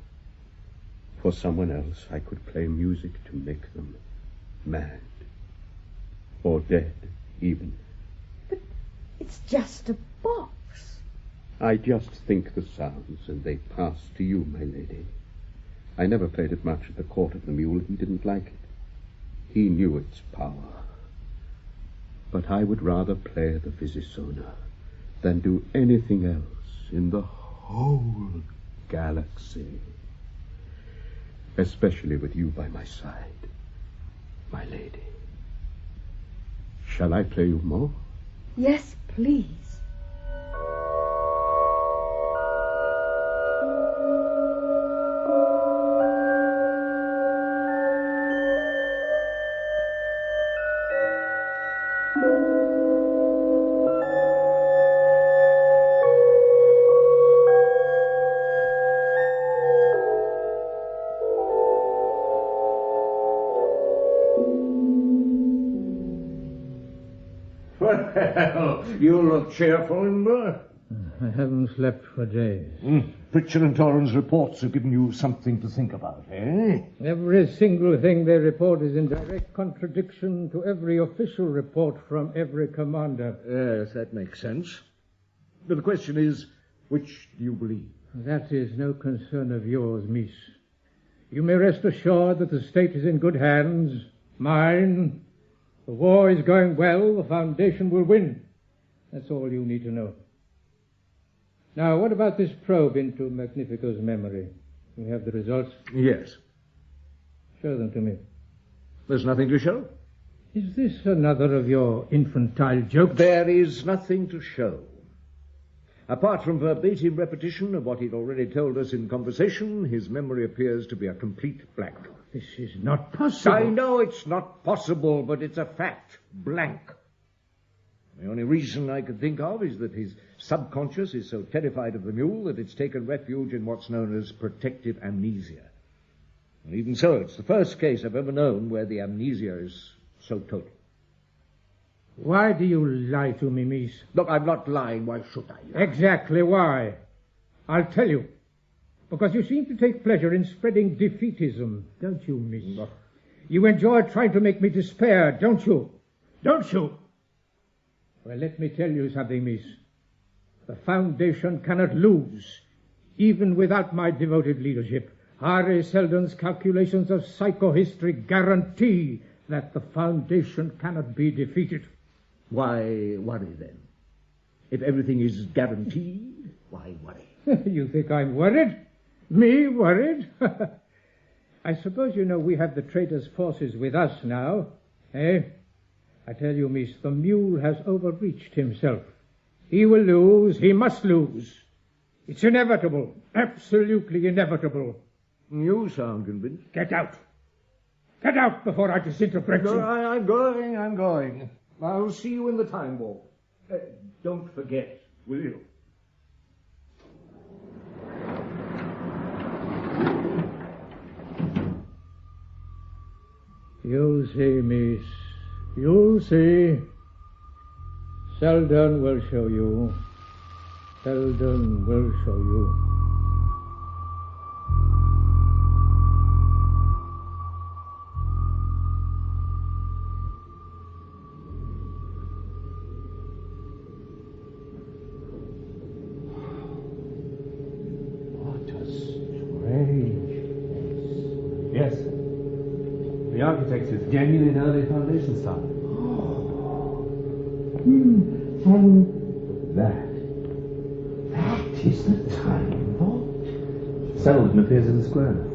For someone else, I could play music to make them mad. Or dead, even. But it's just a box. I just think the sounds, and they pass to you, my lady. I never played it much at the court of the mule. He didn't like it. He knew its power. But I would rather play the visisona than do anything else in the whole galaxy. Especially with you by my side, my lady. Shall I play you more? Yes, please. Well, you look cheerful, Imber. I haven't slept for days. Pritchard and Torrens' reports have given you something to think about, eh? Every single thing they report is in direct contradiction to every official report from every commander. Yes, that makes sense. But the question is, which do you believe? That is no concern of yours, Miss. You may rest assured that the state is in good hands. Mine. The war is going well. The Foundation will win. That's all you need to know. Now, what about this probe into Magnifico's memory? You have the results? Yes. Show them to me. There's nothing to show. Is this another of your infantile jokes? There is nothing to show. Apart from verbatim repetition of what he'd already told us in conversation, his memory appears to be a complete blank. This is not possible. I know it's not possible, but it's a fact. Blank. The only reason I could think of is that his subconscious is so terrified of the mule that it's taken refuge in what's known as protective amnesia. And even so, it's the first case I've ever known where the amnesia is so total. Why do you lie to me, miss? Look, I'm not lying. Why should I? Exactly why. I'll tell you. Because you seem to take pleasure in spreading defeatism, don't you, miss? No. You enjoy trying to make me despair, don't you? Don't you? Well, let me tell you something, miss. The Foundation cannot lose, even without my devoted leadership. Hari Seldon's calculations of psychohistory guarantee that the Foundation cannot be defeated. Why worry, then? If everything is guaranteed, why worry? You think I'm worried? Me worried? I suppose you know we have the traitors' forces with us now, eh? I tell you, miss, the mule has overreached himself. He will lose. He must lose. It's inevitable. Absolutely inevitable. You sound convinced. Get out. Get out before I disintegrate you. I'm going. I'll see you in the time warp. Don't forget, will you? You'll see, miss. You'll see. Seldon will show you. Seldon will show you. Yes. The architect is genuine early Foundation style. And that is the time vault. Seldon appears in the square.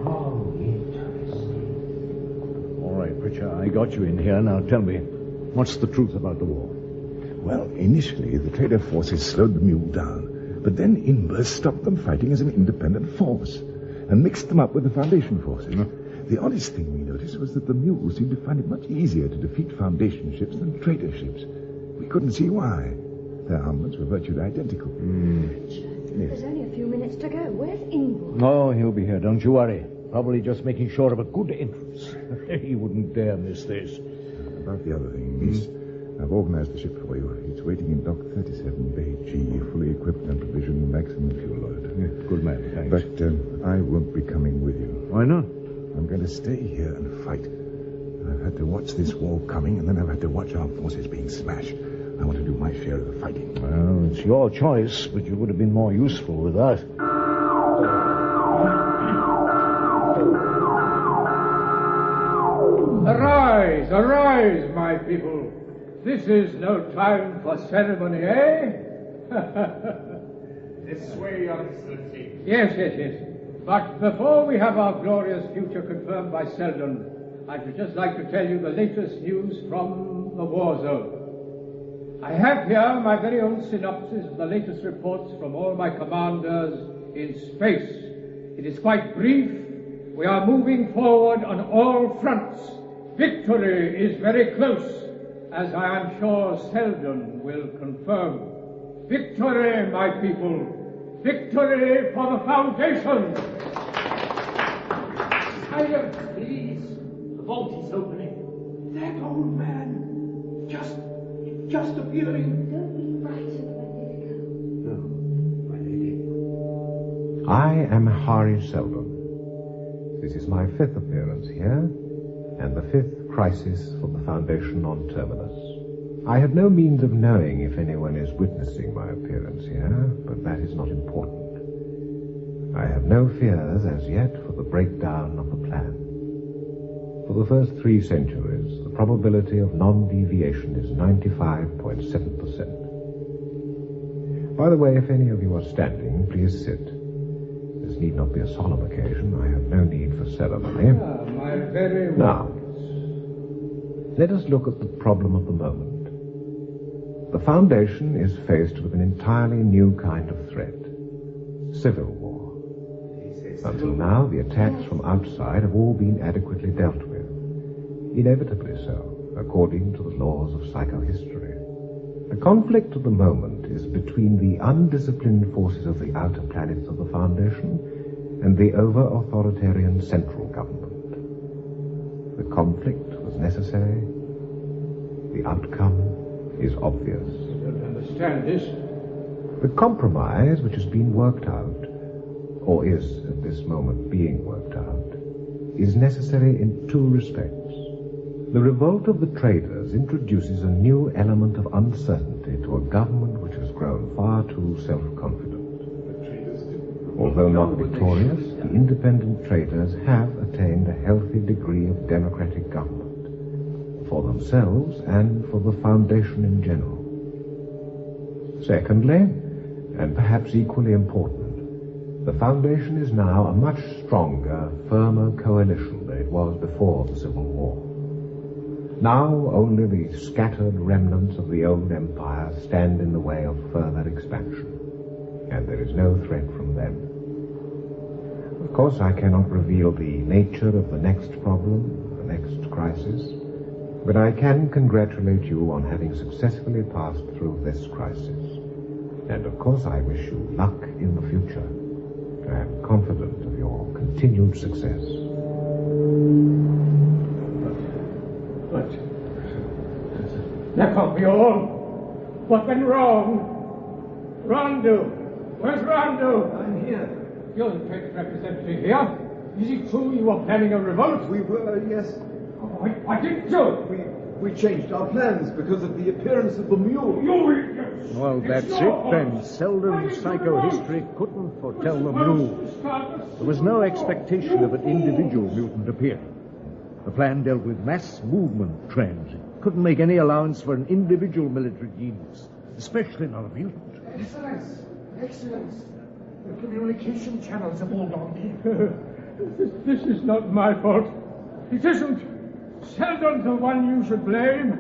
How interesting. All right, Pritchard, I got you in here. Now tell me, what's the truth about the war? Well, initially, the trader forces slowed the mule down, but then Inverse stopped them fighting as an independent force and mixed them up with the Foundation forces. The oddest thing we noticed was that the mules seemed to find it much easier to defeat Foundation ships than trader ships. We couldn't see why. Their armaments were virtually identical. There's only a few minutes to go. Where's Ingvar? No, he'll be here, don't you worry. Probably just making sure of a good entrance. He wouldn't dare miss this. About the other thing, miss, I've organized the ship for you. It's waiting in dock 37 Bay G, fully equipped and provisioned, maximum fuel load. Good man, thanks. But I won't be coming with you. Why not? I'm going to stay here and fight. I've had to watch this war coming, and then I've had to watch our forces being smashed. I want to do my share of the fighting. Well, it's your choice, but you would have been more useful with us. Arise, arise, my people. This is no time for ceremony, eh? This way, Your Excellency. Yes. But before we have our glorious future confirmed by Seldon, I should just like to tell you the latest news from the war zone. I have here my very own synopsis of the latest reports from all my commanders in space. It is quite brief. We are moving forward on all fronts. Victory is very close, as I am sure Seldon will confirm. Victory, my people. Victory for the Foundation! Silence, please. The vault is opening. That old man. Just appearing. Don't be frightened, Magnifico. No, my lady. I am Hari Seldon. This is my 5th appearance here, and the 5th crisis for the Foundation on Terminus. I have no means of knowing if anyone is witnessing my appearance here, but that is not important. I have no fears as yet for the breakdown of the plan. For the first 3 centuries, the probability of non-deviation is 95.7%. By the way, if any of you are standing, please sit. There's need not be a solemn occasion. I have no need for ceremony. My very Now, let us look at the problem of the moment. The Foundation is faced with an entirely new kind of threat. Civil war. Until now, the attacks from outside have all been adequately dealt with. Inevitably so, according to the laws of psychohistory. The conflict of the moment is between the undisciplined forces of the outer planets of the Foundation and the over-authoritarian central government. The conflict was necessary. The outcome is obvious. I don't understand this. The compromise which has been worked out, or is at this moment being worked out, is necessary in two respects. The revolt of the traders introduces a new element of uncertainty to a government which has grown far too self-confident. Although not victorious, the independent traders have attained a healthy degree of democratic government, for themselves and for the Foundation in general. Secondly, and perhaps equally important, the Foundation is now a much stronger, firmer coalition than it was before the Civil War. Now only the scattered remnants of the old empire stand in the way of further expansion, and there is no threat from them. Of course, I cannot reveal the nature of the next problem, the next crisis, but I can congratulate you on having successfully passed through this crisis. And of course, I wish you luck in the future. I am confident of your continued success. But that can't be all. What went wrong? Rondu! Where's Rondu? I'm here. You're the trade representative here. Is it true you were planning a revolt? We were, yes. Oh, why didn't you? We changed our plans because of the appearance of the mule. Well, that's it then. Seldon's psychohistory couldn't foretell the mule. There was no expectation of an individual mutant appearing. The plan dealt with mass movement trends. It couldn't make any allowance for an individual military genius, especially not a mutant. Excellence. The communication channels have all gone deep. This is not my fault. It isn't. Seldon's the one you should blame,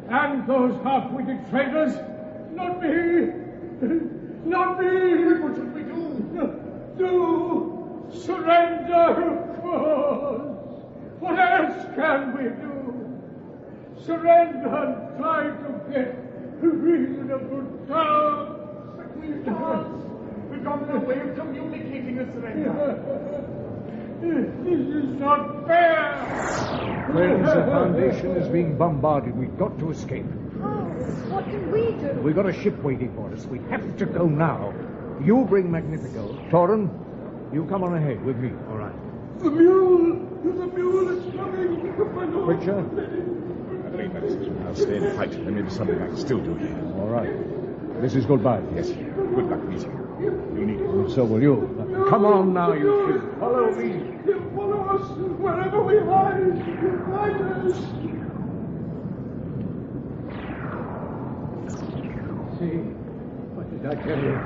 and those half-witted traitors. Not me. Not me. What should we do? Do surrender, of course. What else can we do? Surrender and try to get a reasonable terms. But we can't. We've got no way of communicating a surrender. This is not fair. Friends, the Foundation is being bombarded. We've got to escape. How? What can we do? We've got a ship waiting for us. We have to go now. You bring Magnifico. Torren, you come on ahead with me. All right. The mule is coming. Pritchard? Acclaimed mathematician. I'll stay in fight. There may be something I can still do here. All right. This is goodbye. Yes. Good luck meeting you. You need it. And so will you. Come on now, you two. Follow me. He'll follow us wherever we hide. Hide us. See, what did I tell you?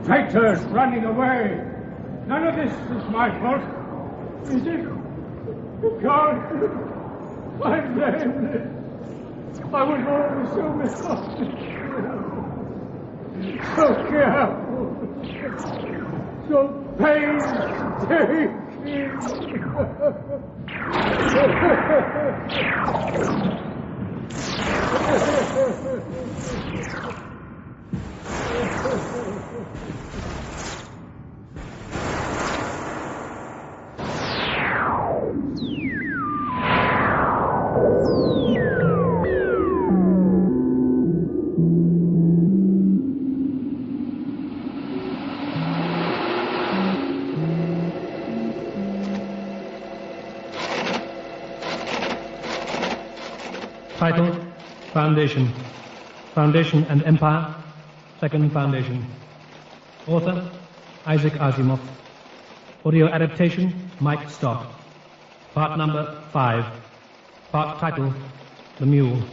Traitors running away. None of this is my fault. Is it? God, I'm blameless. I was always so misunderstood. So careful. So painstaking. Title, Foundation. Foundation and Empire, Second Foundation. Author, Isaac Asimov. Audio adaptation, Mike Stott. Part number 5. Part title, The Mule.